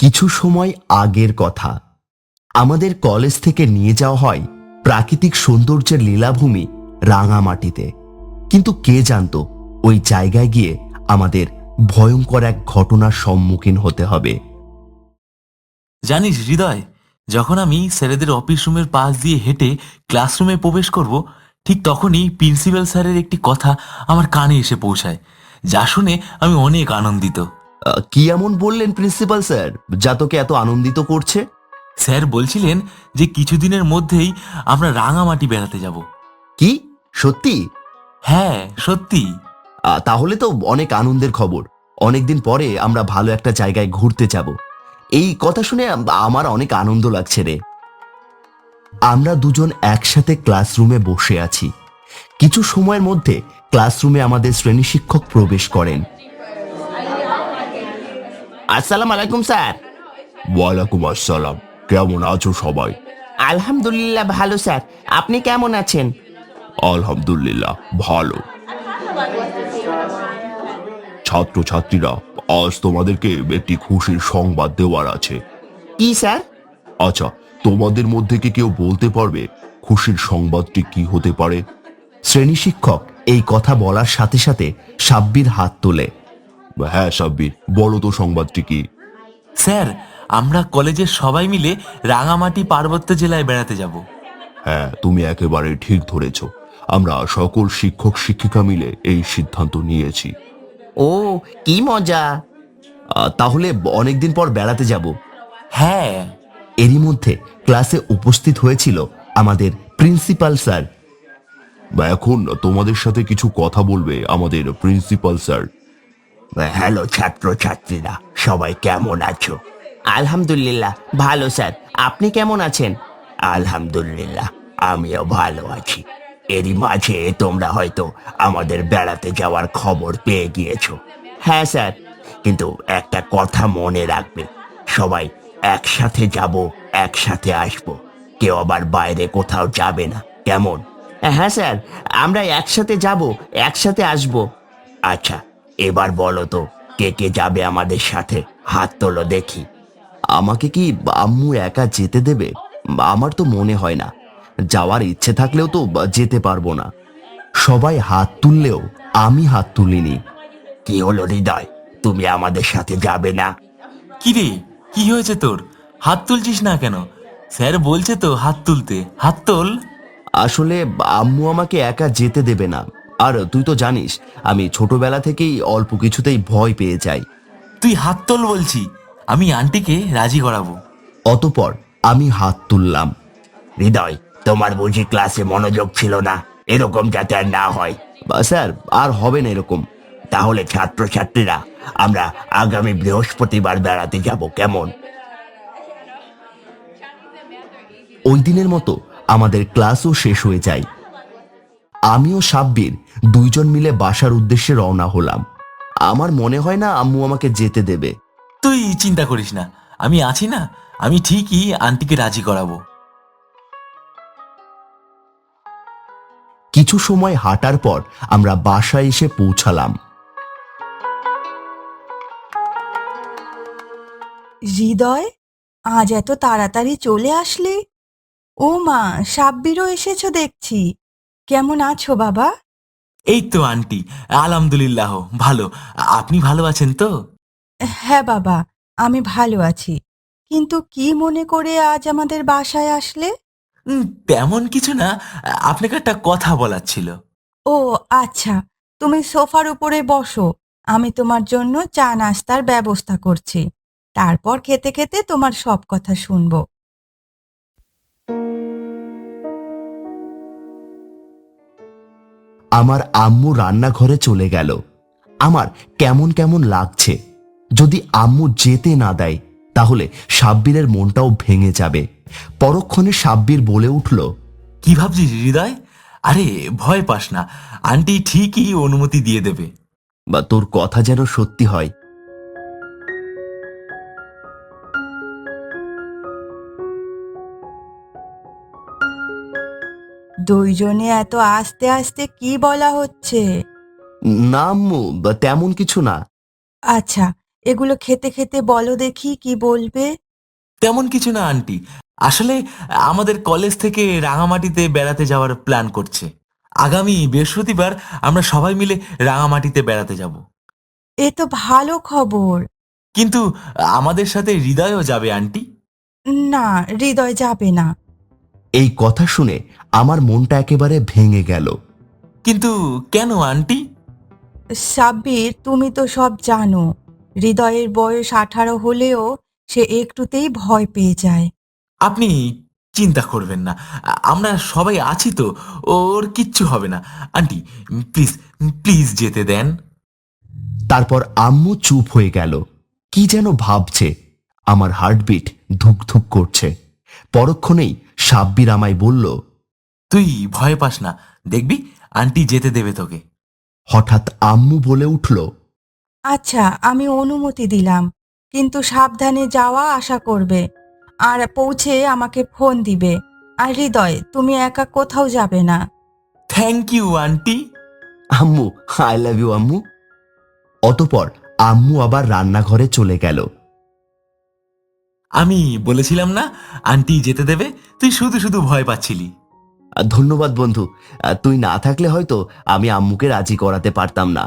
কিছু সময় আগের কথা। আমাদের কলেজ থেকে নিয়ে যাওয়া হয় প্রাকৃতিক সৌন্দর্যের লীলাভূমি রাঙামাটিতে। কিন্তু কে জানতো ওই জায়গায় গিয়ে আমাদের ভয়ঙ্কর এক ঘটনার সম্মুখীন হতে হবে। জানিস হৃদয়, যখন আমি স্যারেদের অফিস রুমের পাশ দিয়ে হেঁটে ক্লাসরুমে প্রবেশ করব, ঠিক তখনই প্রিন্সিপাল স্যারের একটি কথা আমার কানে এসে পৌঁছায়, যা শুনে আমি অনেক আনন্দিত। কি এমন বললেন প্রিন্সিপাল স্যার যা তোকে এত আনন্দিত করছে? স্যার বলছিলেন যে কিছুদিনের মধ্যেই আমরা রাঙামাটি বেড়াতে যাব। কি সত্যি? হ্যাঁ, সত্যি। তাহলে তো অনেক আনন্দের খবর। অনেকদিন পরে আমরা ভালো একটা জায়গায় ঘুরতে যাব। এই কথা শুনে আমার অনেক আনন্দ লাগছে রে। আমরা দুজন একসাথে ক্লাসরুমে বসে আছি। কিছু সময়ের মধ্যে ক্লাসরুমে আমাদের শ্রেণী শিক্ষক প্রবেশ করেন। আসসালামু আলাইকুম স্যার। ওয়ালাইকুম আসসালাম। কেমন আছো সবাই? আলহামদুলিল্লাহ ভালো স্যার, আপনি কেমন আছেন? আলহামদুলিল্লাহ ভালো। ছাত্রছাত্রীরা, আজ তোমাদেরকে একটি খুশির সংবাদ দেওয়ার আছে। কি স্যার? আচ্ছা, তোমাদের মধ্যে কি কেউ বলতে পারবে খুশির সংবাদটি কি হতে পারে? শ্রেণী শিক্ষক এই কথা বলার সাথে সাথে সাব্বির হাত তোলে। হ্যাঁ সাব্বির, বলো তো সংবাদটি কি? স্যার, আমরা কলেজের সবাই মিলে রাঙামাটি পার্বত্য জেলায় বেড়াতে যাব। হ্যাঁ, তুমি একেবারে ঠিক ধরেছ। আমরা সকল শিক্ষক শিক্ষিকা মিলে এই সিদ্ধান্ত নিয়েছি। ও, কি মজা! তাহলে অনেকদিন পর বেড়াতে যাব। হ্যাঁ। এরই মধ্যে ক্লাসে উপস্থিত হয়েছিল আমাদের প্রিন্সিপাল স্যার। এখন তোমাদের সাথে কিছু কথা বলবে আমাদের প্রিন্সিপাল স্যার। হ্যালো ছাত্রছাত্রীরা, সবাই কেমন আছো? আলহামদুলিল্লাহ ভালো স্যার, আপনি কেমন আছেন? আলহামদুলিল্লাহ, আমিও ভালো আছি। এরই মাঝে তোমরা হয়তো আমাদের বেড়াতে যাওয়ার খবর পেয়ে গিয়েছো। হ্যাঁ স্যার, কিন্তু একটা কথা মনে রাখবে, সবাই একসাথে যাব, একসাথে আসবো। কেউ আবার বাইরে কোথাও যাবে না, কেমন? হ্যাঁ স্যার, আমরা একসাথে যাব, একসাথে আসবো। আচ্ছা, এবার বলো তো কে কে যাবে আমাদের সাথে? হাত তোলো দেখি। আমাকে কি আম্মু একা যেতে দেবে? আমার তো মনে হয় না। যাওয়ার ইচ্ছে থাকলেও তো যেতে পারবো না। সবাই হাত তুললেও আমি হাত তুলিনি। কি হলো হৃদয়, তুমি আমাদের সাথে যাবে না? কি রে, কি হয়েছে তোর? হাত তুলছিস না কেন? স্যার বলছে তো হাত তুলতে, হাত তোল। আসলে আম্মু আমাকে একা যেতে দেবে না। আর তুই তো জানিস আমি ছোটবেলা থেকেই অল্প কিছুতেই ভয় পেয়ে যাই। তুই হাত তোল বলছি, আমি আন্টিকে রাজি করাবো। অতপর আমি হাত তুললাম। হৃদয়, তোমার বুঝি ক্লাসে মনোযোগ ছিল না? এরকম যাতে আর না হয়। স্যার, আর হবে না এরকম। তাহলে ছাত্রছাত্রীরা, আমরা আগামী বৃহস্পতিবার বেড়াতে যাব, কেমন? ওই দিনের মতো আমাদের ক্লাসও শেষ হয়ে যায়। আমিও সাব্বির দুইজন মিলে বাসার উদ্দেশ্যে রওনা হলাম। আমার মনে হয় না আম্মু আমাকে যেতে দেবে। তুই চিন্তা করিস না, আমি আছি না, আমি ঠিকই আন্টিকে রাজি করাবো। কিছু সময় হাঁটার পর আমরা বাসায় এসে পৌঁছালাম। হৃদয়, আজ এত তাড়াতাড়ি চলে আসলি? ও মা, সাব্বিরও এসেছো দেখছি। কেমন আছো বাবা? এই তো আন্টি, আলহামদুলিল্লাহ ভালো। আপনি ভালো আছেন তো? হ্যাঁ বাবা, আমি ভালো আছি। কিন্তু কি মনে করে আজ আমাদের বাসায় আসলে? তেমন কিছু না, আপনাকে একটা কথা বলার ছিল। ও আচ্ছা, তুমি সোফার উপরে বসো, আমি তোমার জন্য চা নাস্তার ব্যবস্থা করছি। তারপর খেতে খেতে তোমার সব কথা শুনবো। আমার আম্মু রান্নাঘরে চলে গেল। আমার কেমন কেমন লাগছে। যদি আম্মু যেতে না দেয় তাহলে সাব্বিরের মনটাও ভেঙে যাবে। পরক্ষণে সাব্বির বলে উঠল, কি ভাবছিস হৃদয়? আরে ভয় পাস না, আন্টি ঠিকই অনুমতি দিয়ে দেবে। বা তোর কথা যেন সত্যি হয়। দুইজনে এত আস্তে আস্তে কি বলা হচ্ছে? না আম্মু, তেমন কিছু না। আচ্ছা, এগুলো খেতে খেতে বলো দেখি কি বলবে। তেমন কিছু না আন্টি, আসলে আমাদের কলেজ থেকে রাঙামাটিতে বেড়াতে যাওয়ার প্ল্যান করছে। আগামী বৃহস্পতিবার আমরা সবাই মিলে রাঙামাটিতে বেড়াতে যাব। এ তো ভালো খবর। কিন্তু আমাদের সাথে হৃদয়ও যাবে আন্টি। না, হৃদয় যাবে না। এই কথা শুনে আমার মনটা একেবারে ভেঙে গেল। কিন্তু কেন আন্টি? সাব্বির, তুমি তো সব জানো, হৃদয়ের বয়স 18 হলেও সে একটুতেই ভয় পেয়ে যায়। আপনি চিন্তা করবেন না, আমরা সবাই আছি তো, ওর কিচ্ছু হবে না। আন্টি প্লিজ প্লিজ যেতে দেন। তারপর আম্মু চুপ হয়ে গেল, কি যেন ভাবছে। আমার হার্টবিট ধুক ধুক করছে। পরক্ষণেই সাব্বির আমায় বলল, তুই ভয় পাস না, দেখবি আন্টি যেতে দেবে তোকে। হঠাৎ আম্মু বলে উঠল, আচ্ছা, আমি অনুমতি দিলাম, কিন্তু সাবধানে যাওয়া আসা করবে, আর পৌঁছে আমাকে ফোন দিবে। আর হৃদয়, তুমি একা কোথাও যাবে না। থ্যাংক ইউ আন্টি। আম্মু, আই লাভ ইউ আম্মু। অতপর আম্মু আবার রান্নাঘরে চলে গেল। আমি বলেছিলাম না আন্টি যেতে দেবে, তুই শুধু শুধু ভয় পাচ্ছিলি। ধন্যবাদ বন্ধু, তুই না থাকলে হয়তো আমি আম্মুকে রাজি করাতে পারতাম না।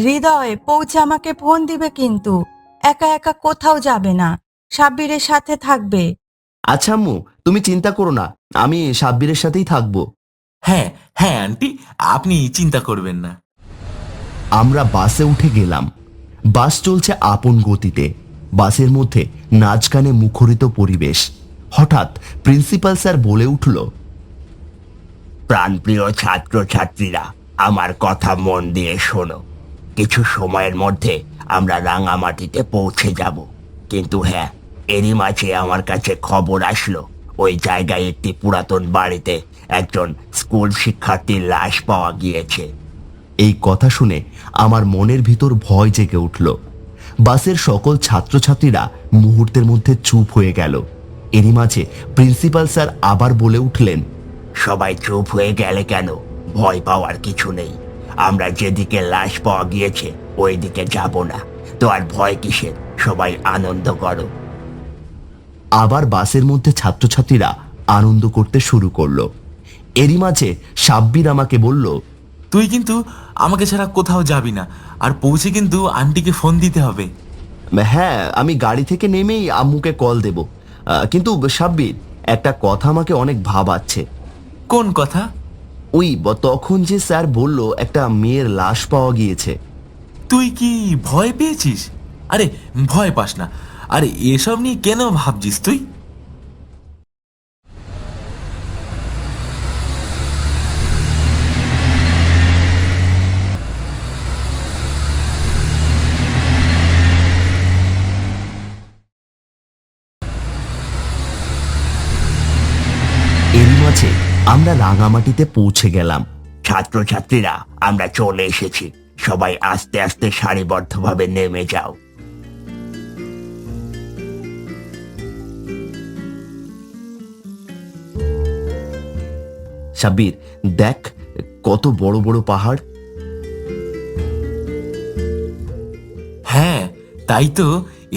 হৃদয়, পৌঁছে আমাকে ফোন দিবে, কিন্তু একা একা কোথাও যাবে না, সাব্বিরের সাথে থাকবে। আচ্ছা আম্মু, তুমি চিন্তা করো না, আমি সাব্বিরের সাথেই থাকবো। হ্যাঁ হ্যাঁ আন্টি, আপনি চিন্তা করবেন না। আমরা বাসে উঠে গেলাম। বাস চলছে আপন গতিতে। বাসের মধ্যে নাচ গানে মুখরিত পরিবেশ। হঠাৎ প্রিন্সিপাল স্যার বলে উঠল, প্রাণপ্রিয় ছাত্রছাত্রীরা, আমার কথা মন দিয়ে শোনো। কিছু সময়ের মধ্যে আমরা রাঙামাটিতে পৌঁছে যাব, কিন্তু হ্যাঁ, এরই মাঝে আমার কাছে খবর আসলো ওই জায়গায় একটি পুরাতন বাড়িতে একজন স্কুল শিক্ষার্থীর লাশ পাওয়া গিয়েছে। এই কথা শুনে আমার মনের ভিতর ভয় জেগে উঠল। বাসের সকল ছাত্রছাত্রীরা মুহূর্তের মধ্যে চুপ হয়ে গেল। এরই মাঝে প্রিন্সিপাল স্যার আবার বলে উঠলেন, সবাই চুপ হয়ে গেলে কেন? ভয় পাওয়ার কিছু নেই। আমরা যেদিকে লাশ পাওয়া গিয়েছে ওই দিকে যাব না, তো আর ভয় কিসের? সবাই আনন্দ করো। আবার বাসের মধ্যে ছাত্রছাত্রীরা আনন্দ করতে শুরু করলো। এরই মাঝে সাব্বির আমাকে বলল, তুই কিন্তু আমাকে ছাড়া কোথাও যাবি না, আর পৌঁছে কিন্তু আন্টিকে ফোন দিতে হবে। হ্যাঁ, আমি গাড়ি থেকে নেমেই আম্মুকে কল দেব। কিন্তু সাব্বির, একটা কথা আমাকে অনেক ভাবাচ্ছে। কোন কথা? ওই তখন যে স্যার বলল একটা মেয়ের লাশ পাওয়া গিয়েছে। তুই কি ভয় পেয়েছিস? আরে ভয় পাস না, আরে এসব নিয়ে কেন ভাবছিস তুই? এরই মাঝে আমরা রাঙামাটিতে পৌঁছে গেলাম। ছাত্রছাত্রীরা, আমরা চলে এসেছি। সবাই আস্তে আস্তে সারিবদ্ধভাবে নেমে যাও। সাব্বির, দেখ কত বড় বড় পাহাড়। হ্যাঁ, তাই তো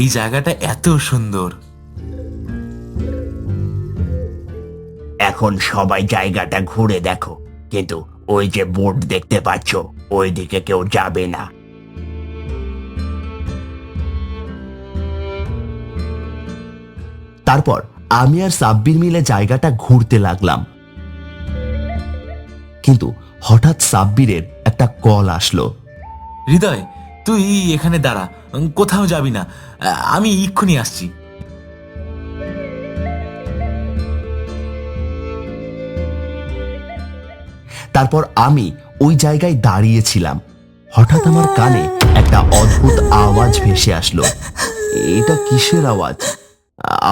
এই জায়গাটা এত সুন্দর। এখন সবাই জায়গাটা ঘুরে দেখো, কিন্তু ওই যে বোর্ড দেখতে পাচ্ছ, ওই দিকে কেউ যাবে না। তারপর আমি আর সাব্বির মিলে জায়গাটা ঘুরতে লাগলাম। কিন্তু হঠাৎ সাব্বিরের একটা কল আসলো। হৃদয়, তুই এখানে দাঁড়া, কোথাও যাবি না, আমি এক্ষুনি আসছি। তারপর আমি ওই জায়গায় দাঁড়িয়েছিলাম। হঠাৎ আমার কানে একটা অদ্ভুত আওয়াজ ভেসে আসলো। এটা কিসের আওয়াজ?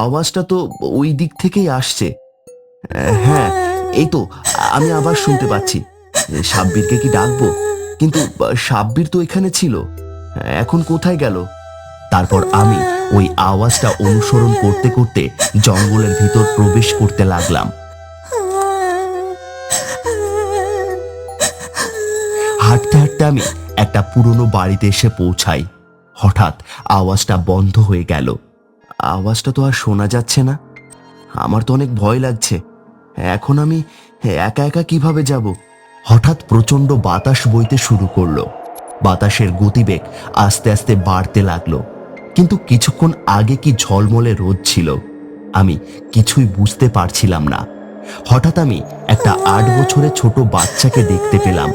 আওয়াজটা তো ওই দিক থেকেই আসছে। হ্যাঁ, এই তো আমি আবার শুনতে পাচ্ছি। সাব্বিরকে কি ডাকবো? কিন্তু সাব্বির তো এখানে ছিল, এখন কোথায় গেল? তারপর আমি ওই আওয়াজটা অনুসরণ করতে করতে জঙ্গলের ভিতর প্রবেশ করতে লাগলাম। হাঁটতে হাঁটতে আমি একটা পুরনো বাড়িতে এসে পৌঁছাই। হঠাৎ আওয়াজটা বন্ধ হয়ে গেল। আওয়াজটা তো আর শোনা যাচ্ছে না। আমার তো অনেক ভয় লাগছে। এখন আমি একা একা কিভাবে যাব? হঠাৎ প্রচন্ড বাতাস বইতে শুরু করলো। বাতাসের গতিবেগ আস্তে আস্তে বাড়তে লাগলো, কিন্তু কিছুক্ষণ আগে কি ঝলমলে রোদ ছিল, আমি কিছুই বুঝতে পারছিলাম না। হঠাৎ আমি একটা 8 বছরের ছোট বাচ্চাকে দেখতে পেলাম।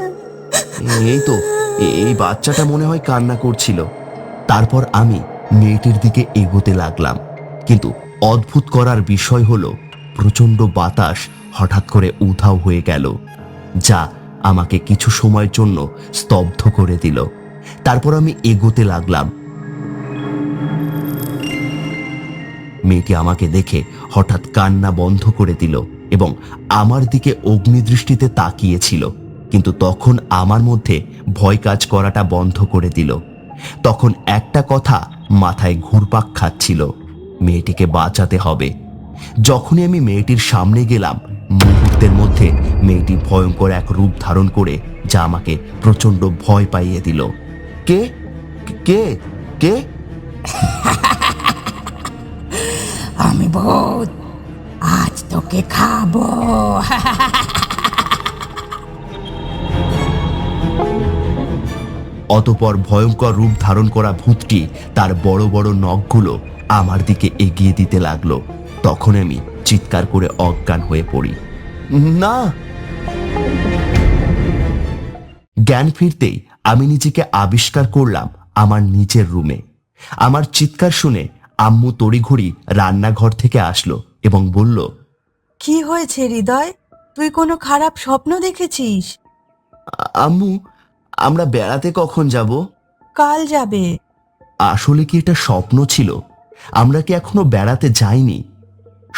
এই তো, এই বাচ্চাটা মনে হয় কান্না করছিল। তারপর আমি মেয়েটির দিকে এগোতে লাগলাম, কিন্তু অদ্ভুত করার বিষয় হলো প্রচন্ড বাতাস হঠাৎ করে উধাও হয়ে গেল, যা আমাকে কিছু সময়ের জন্য স্তব্ধ করে দিল। তারপর আমি এগোতে লাগলাম। মেয়েটি আমাকে দেখে হঠাৎ কান্না বন্ধ করে দিল এবং আমার দিকে অগ্নিদৃষ্টিতে তাকিয়েছিল, কিন্তু তখন আমার মধ্যে ভয় কাজ করাটা বন্ধ করে দিল। তখন একটা কথা মাথায় ঘুরপাক খাচ্ছিল, মেয়েটিকে বাঁচাতে হবে। যখনই আমি মেয়েটির সামনে গেলাম, মুহূর্তের মধ্যে মেয়েটি ভয়ঙ্কর এক রূপ ধারণ করে যা আমাকে প্রচন্ড ভয় পাইয়ে দিল। কে কে কে আমি ভূত, আজ তোকে খাবো। অতপর ভয়ঙ্কর রূপ ধারণ করা ভূতটি তার বড় বড় নখগুলো আমার দিকে এগিয়ে দিতে লাগলো। তখন আমি চিৎকার করে অজ্ঞান হয়ে পড়ি। না! জ্ঞান ফিরতেই আমি নিজেকে আবিষ্কার করলাম আমার নিচের রুমে। আমার চিৎকার শুনে আম্মু তড়িঘড়ি রান্নাঘর থেকে আসলো এবং বলল, কি হয়েছে হৃদয়? তুই কোনো খারাপ স্বপ্ন দেখেছিস? আম্মু, আমরা বেড়াতে কখন যাব? কাল যাবে। আসলে কি এটা স্বপ্ন ছিল? আমরা কি এখনো বেড়াতে যাইনি?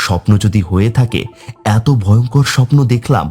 স্বপ্ন যদি হয়ে থাকে, এত ভয়ঙ্কর স্বপ্ন দেখলাম